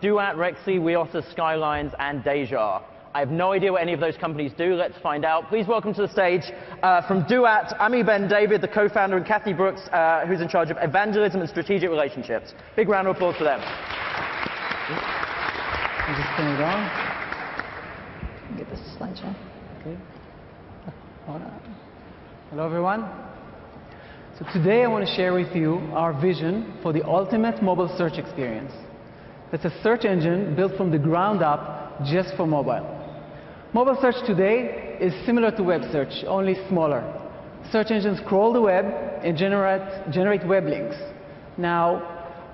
Duat, Rexy, Weotta, Skylines, and Deja. I have no idea what any of those companies do. Let's find out. Please welcome to the stage from Duat, Ami Ben David, the co-founder, and Kathy Brooks, who's in charge of evangelism and strategic relationships. Big round of applause for them. I'm just turn it on. Get this slideshow. Okay. Hello, everyone. So today I want to share with you our vision for the ultimate mobile search experience. That's a search engine built from the ground up just for mobile. Mobile search today is similar to web search, only smaller. Search engines crawl the web and generate web links. Now,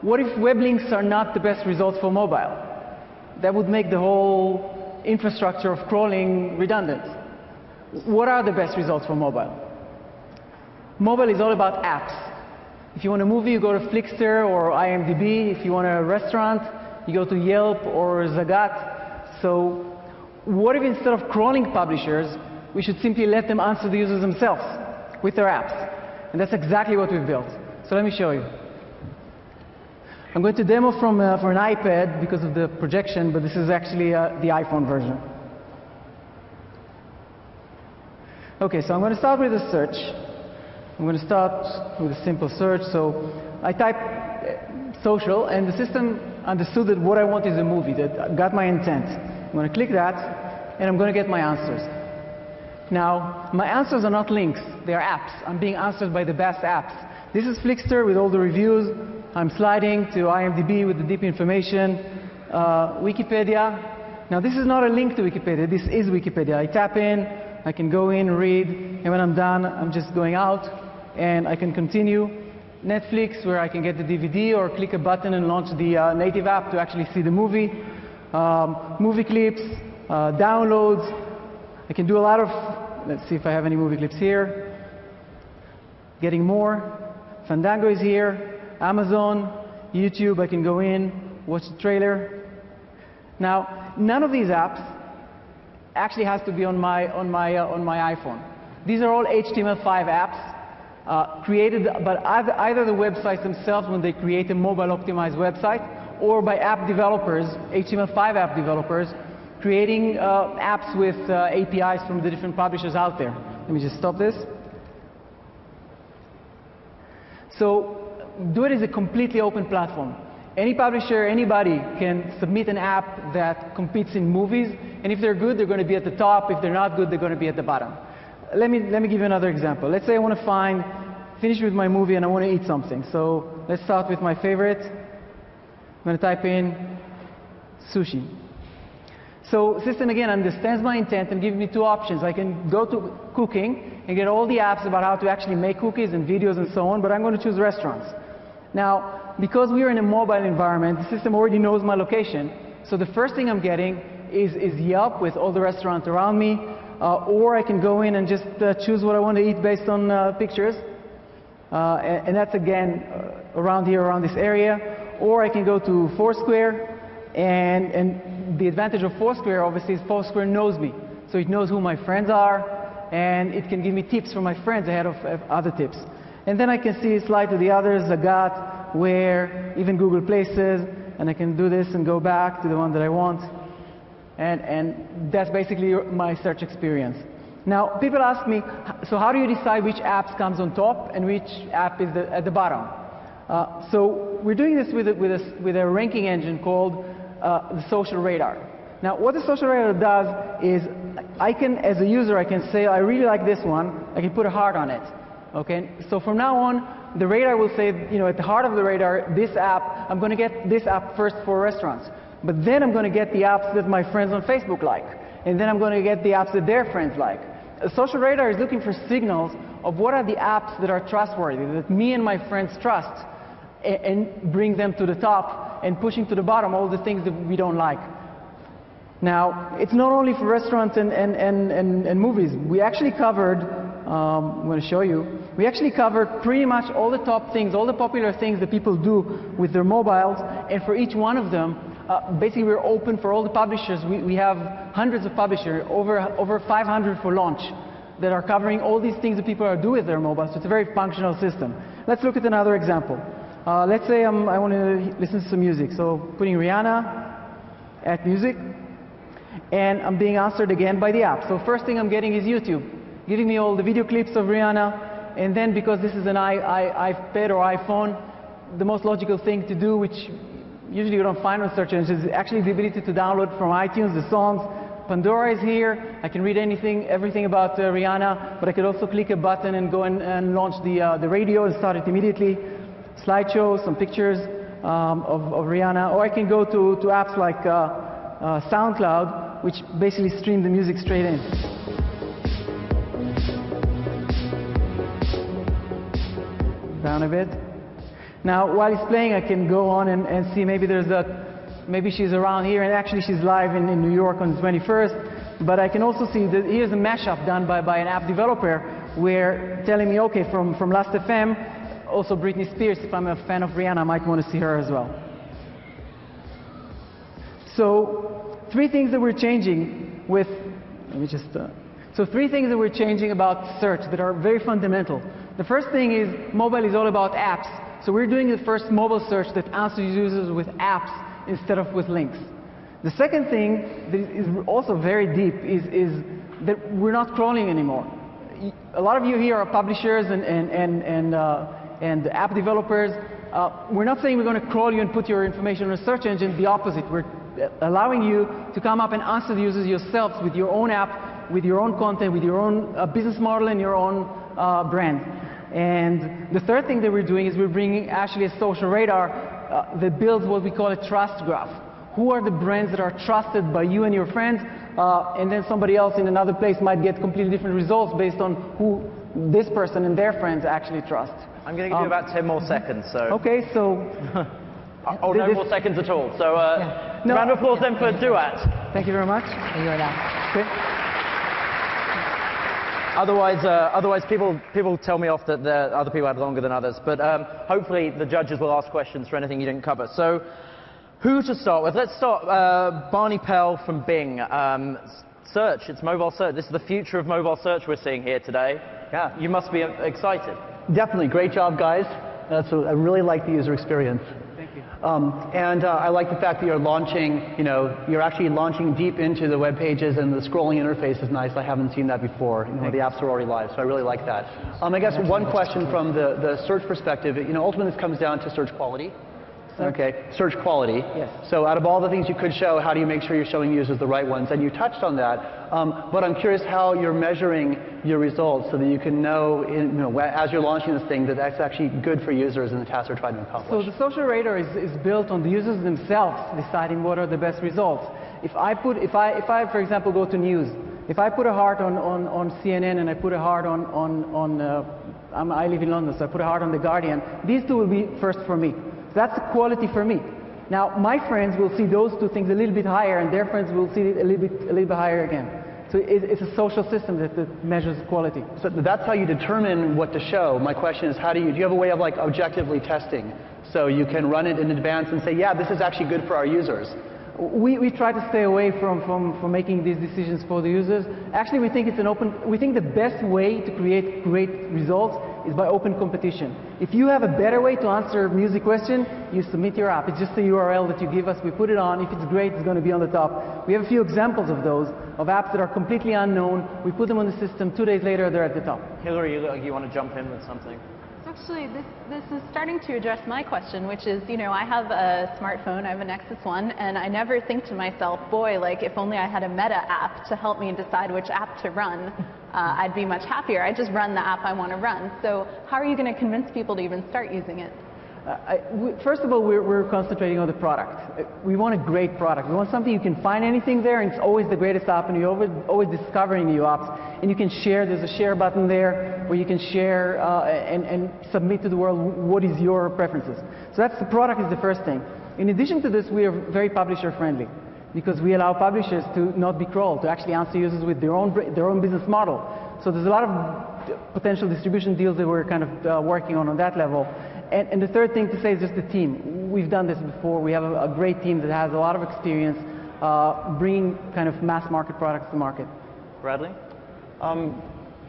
what if web links are not the best results for mobile? That would make the whole infrastructure of crawling redundant. What are the best results for mobile? Mobile is all about apps. If you want a movie, you go to Flixster or IMDb. If you want a restaurant, you go to Yelp or Zagat. So what if instead of crawling publishers, we should simply let them answer the users themselves with their apps? And that's exactly what we've built. So let me show you. I'm going to demo for an iPad because of the projection, but this is actually the iPhone version. OK, so I'm going to start with a search. I'm going to start with a simple search. So I type social, and the system understood that what I want is a movie, that got my intent. I'm going to click that, and I'm going to get my answers. Now, my answers are not links. They are apps. I'm being answered by the best apps. This is Flixster with all the reviews. I'm sliding to IMDb with the deep information, Wikipedia. Now, this is not a link to Wikipedia. This is Wikipedia. I tap in, I can go in, read, and when I'm done, I'm just going out, and I can continue. Netflix, where I can get the DVD or click a button and launch the native app to actually see the movie. Movie clips, downloads. I can do a lot of, let's see if I have any movie clips here. Getting more. Fandango is here. Amazon, YouTube, I can go in, watch the trailer. Now, none of these apps actually has to be on my iPhone. These are all HTML5 apps created by either the websites themselves when they create a mobile optimized website, or by app developers, HTML5 app developers, creating apps with APIs from the different publishers out there. Let me just stop this. So Duat is a completely open platform. Any publisher, anybody can submit an app that competes in movies, and if they're good, they're going to be at the top. If they're not good, they're going to be at the bottom. Let me give you another example. Let's say I want to finish with my movie and I want to eat something. So let's start with my favorite. I'm going to type in sushi. So system again understands my intent and gives me two options. I can go to cooking and get all the apps about how to actually make cookies and videos and so on, but I'm going to choose restaurants. Now, because we are in a mobile environment, the system already knows my location. So the first thing I'm getting is Yelp with all the restaurants around me, or I can go in and just choose what I want to eat based on pictures. And that's again around here, around this area. Or I can go to Foursquare, and the advantage of Foursquare obviously is Foursquare knows me. So it knows who my friends are, and it can give me tips from my friends ahead of other tips. And then I can slide to the others, Zagat, Where, even Google Places, and I can do this and go back to the one that I want. And that's basically my search experience. Now, people ask me, so how do you decide which apps comes on top and which app is at the bottom? So we're doing this with a ranking engine called the Social Radar. Now, what the Social Radar does is, I can, as a user, I can say, I really like this one. I can put a heart on it. Okay, so from now on, the radar will say, at the heart of the radar, this app, I'm going to get this app first for restaurants. But then I'm going to get the apps that my friends on Facebook like. And then I'm going to get the apps that their friends like. A social radar is looking for signals of what are the apps that are trustworthy, that me and my friends trust, and bring them to the top, and pushing to the bottom all the things that we don't like. Now, it's not only for restaurants and movies. We actually covered, I'm going to show you, we actually covered pretty much all the top things, all the popular things that people do with their mobiles, and for each one of them, basically we're open for all the publishers. We have hundreds of publishers, over 500 for launch, that are covering all these things that people are doing with their mobiles. So it's a very functional system. Let's look at another example. Let's say I want to listen to some music. So putting Rihanna, at music, and I'm being answered again by the app. So first thing I'm getting is YouTube, giving me all the video clips of Rihanna, and then because this is an iPad or iPhone, the most logical thing to do, which usually you don't find on search engines, is actually the ability to download from iTunes the songs. Pandora is here. I can read everything about Rihanna, but I could also click a button and go and launch the radio and start it immediately. Slideshows, some pictures of Rihanna, or I can go to apps like SoundCloud, which basically stream the music straight in. Down a bit. Now, while it's playing, I can go on and see maybe maybe she's around here, and actually she's live in New York on the 21st. But I can also see that here's a mashup done by an app developer, where telling me, okay, from Last.fm, also Britney Spears. If I'm a fan of Rihanna, I might want to see her as well. So, three things that we're changing with. Let me just. So, three things that we're changing about search that are very fundamental. The first thing is mobile is all about apps. So we're doing the first mobile search that answers users with apps instead of with links. The second thing that is also very deep is that we're not crawling anymore. A lot of you here are publishers and app developers. We're not saying we're going to crawl you and put your information in a search engine. The opposite. We're allowing you to come up and answer the users yourselves with your own app, with your own content, with your own business model and your own brand. And the third thing that we're doing is we're bringing actually a social radar that builds what we call a trust graph. Who are the brands that are trusted by you and your friends? And then somebody else in another place might get completely different results based on who this person and their friends actually trust. I'm going to give you about 10 more seconds. So. Okay, so. Oh, no more seconds at all. So, round of applause then for Duat. Thank you very much. You're that. Okay. Otherwise, people tell me off that other people had longer than others. But hopefully, the judges will ask questions for anything you didn't cover. So, who to start with? Let's start. Barney Pell from Bing. Search. It's mobile search. This is the future of mobile search we're seeing here today. Yeah. You must be excited. Definitely. Great job, guys. I really like the user experience. Thank you. I like the fact that you're launching, you're actually launching deep into the web pages, and the scrolling interface is nice. I haven't seen that before. The apps are already live, so I really like that. I guess one question from the search perspective, ultimately this comes down to search quality. Okay, search quality. Yes. So out of all the things you could show, how do you make sure you're showing users the right ones? And you touched on that, but I'm curious how you're measuring your results so that you can know, as you're launching this thing, that that's actually good for users in the task they're trying to accomplish. So the social radar is built on the users themselves deciding what are the best results. If I, for example, go to news, if I put a heart on CNN and I put a heart I live in London, so I put a heart on The Guardian, these two will be first for me. So that's the quality for me. Now, my friends will see those two things a little bit higher, and their friends will see it a little bit higher again. So it's a social system that measures quality. So that's how you determine what to show. My question is, do you have a way of objectively testing? So you can run it in advance and say, yeah, this is actually good for our users. We try to stay away from making these decisions for the users. Actually, we think the best way to create great results is by open competition. If you have a better way to answer a music question, you submit your app. It's just a URL that you give us. We put it on. If it's great, it's going to be on the top. We have a few examples of those, of apps that are completely unknown. We put them on the system. 2 days later, they're at the top. Hillary, you look like you want to jump in with something. Actually, this is starting to address my question, which is, I have a smartphone, I have a Nexus 1, and I never think to myself, boy, if only I had a Meta app to help me decide which app to run, I'd be much happier. I just run the app I want to run. So how are you going to convince people to even start using it? First of all, we're concentrating on the product. We want a great product. We want something you can find anything there, and it's always the greatest app, and you're always discovering new apps. And you can share. There's a share button there where you can share and submit to the world what is your preferences. So that's the product is the first thing. In addition to this, we are very publisher friendly, because we allow publishers to not be crawled, to actually answer users with their own business model. So there's a lot of potential distribution deals that we're kind of working on that level. And the third thing to say is just the team. We've done this before. We have a great team that has a lot of experience bringing kind of mass market products to market. Bradley?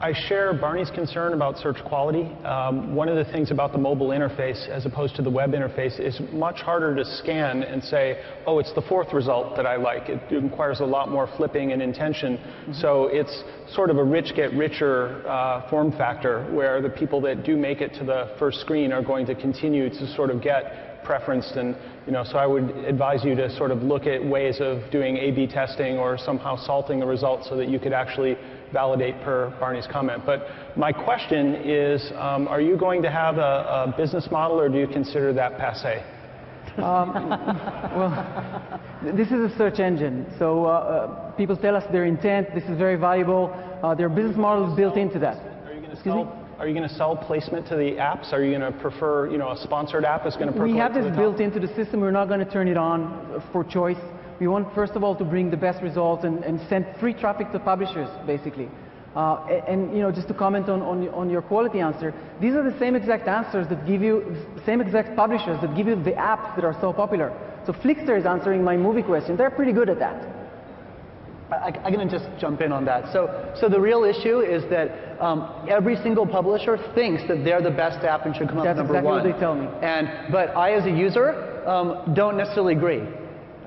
I share Barney's concern about search quality. One of the things about the mobile interface as opposed to the web interface is much harder to scan and say, oh, it's the fourth result that I like. It requires a lot more flipping and intention. So it's sort of a rich get richer form factor where the people that do make it to the first screen are going to continue to sort of get preferenced. And so I would advise you to sort of look at ways of doing A/B testing or somehow salting the results so that you could actually validate per Barney's comment. But my question is, are you going to have a business model, or do you consider that passé? Well, this is a search engine, so people tell us their intent. This is very valuable. Their business model is built into that. Are you going to sell placement to the apps? Are you going to prefer, a sponsored app is going to percolate? We have to this the built top? into the system. We're not going to turn it on for choice. We want, first of all, to bring the best results and send free traffic to publishers, basically. Just to comment on your quality answer, these are the same exact answers that give you, same exact publishers that give you the apps that are so popular. So Flickster is answering my movie question. They're pretty good at that. I'm going to just jump in on that. So the real issue is that every single publisher thinks that they're the best app and should come up number exactly one. What they tell me. But I, as a user, don't necessarily agree.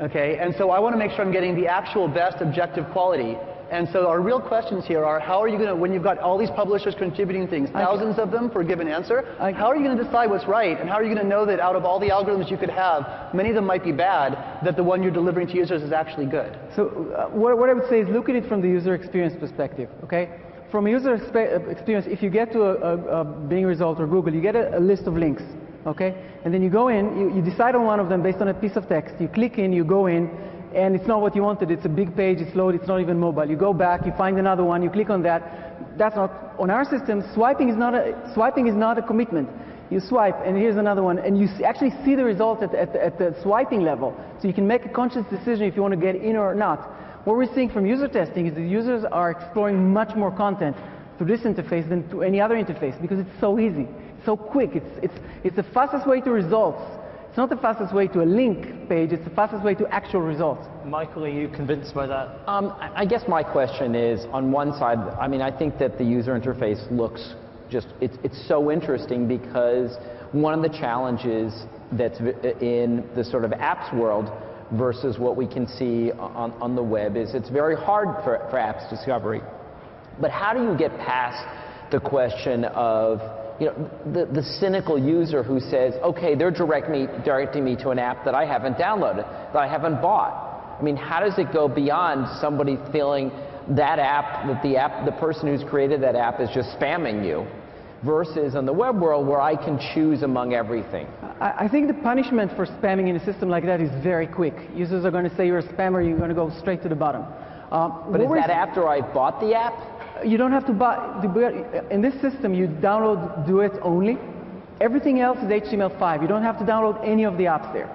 Okay, and so I want to make sure I'm getting the actual best objective quality. And so our real questions here are, how are you going to, when you've got all these publishers contributing things, thousands of them for a given answer, how are you going to decide what's right? And how are you going to know that out of all the algorithms you could have, many of them might be bad, that the one you're delivering to users is actually good? So what I would say is look at it from the user experience perspective, okay? From a user experience, if you get to a Bing result or Google, you get a list of links, okay? And then you go in, you decide on one of them based on a piece of text. You click in, you go in, and it's not what you wanted. It's a big page, it's loaded, it's not even mobile. You go back, you find another one, you click on that. That's not, on our system, swiping is not a commitment. You swipe, and here's another one, and you actually see the results at the swiping level. So you can make a conscious decision if you want to get in or not. What we're seeing from user testing is that users are exploring much more content through this interface than to any other interface because it's so easy, it's so quick. It's the fastest way to results. It's not the fastest way to a link page, it's the fastest way to actual results. Michael, are you convinced by that? I guess my question is, on one side, I mean, I think that the user interface looks just, it's so interesting because one of the challenges that's in the sort of apps world versus what we can see on the web is it's very hard for apps discovery. But how do you get past the question of, the cynical user who says, okay, they're directing me to an app that I haven't downloaded, that I haven't bought. I mean, how does it go beyond somebody feeling that the person who's created that app is just spamming you, versus in the web world where I can choose among everything? I think the punishment for spamming in a system like that is very quick. Users are going to say you're a spammer, you're going to go straight to the bottom. But is that after I've bought the app? You don't have to buy. In this system, you download Duet only. Everything else is HTML5. You don't have to download any of the apps there.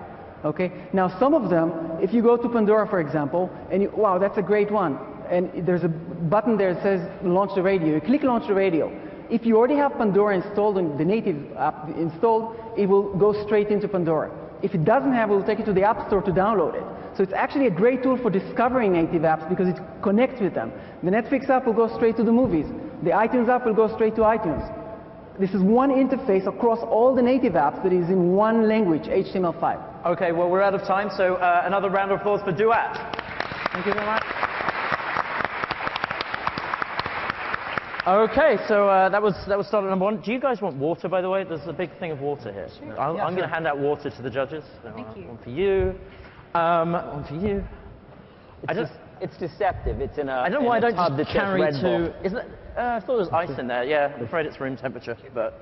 Okay? Now, some of them, if you go to Pandora, for example, and wow, that's a great one, and there's a button there that says Launch the Radio. You click Launch the Radio. If you already have Pandora installed and the native app installed, it will go straight into Pandora. If it doesn't have, it will take you to the App Store to download it. So it's actually a great tool for discovering native apps because it connects with them. The Netflix app will go straight to the movies. The iTunes app will go straight to iTunes. This is one interface across all the native apps that is in one language, HTML5. Okay, well, we're out of time, so another round of applause for Duet. Thank you very much. Okay, so that was starter number one. Do you guys want water, by the way? There's a big thing of water here. Sure. I'm going to hand out water to the judges. So Thank you. One for you. One for you. It's deceptive. It's in a I don't know why I don't tub just that says carry Red Bull. Isn't it? I thought there was ice in there. Yeah, I'm afraid it's room temperature, but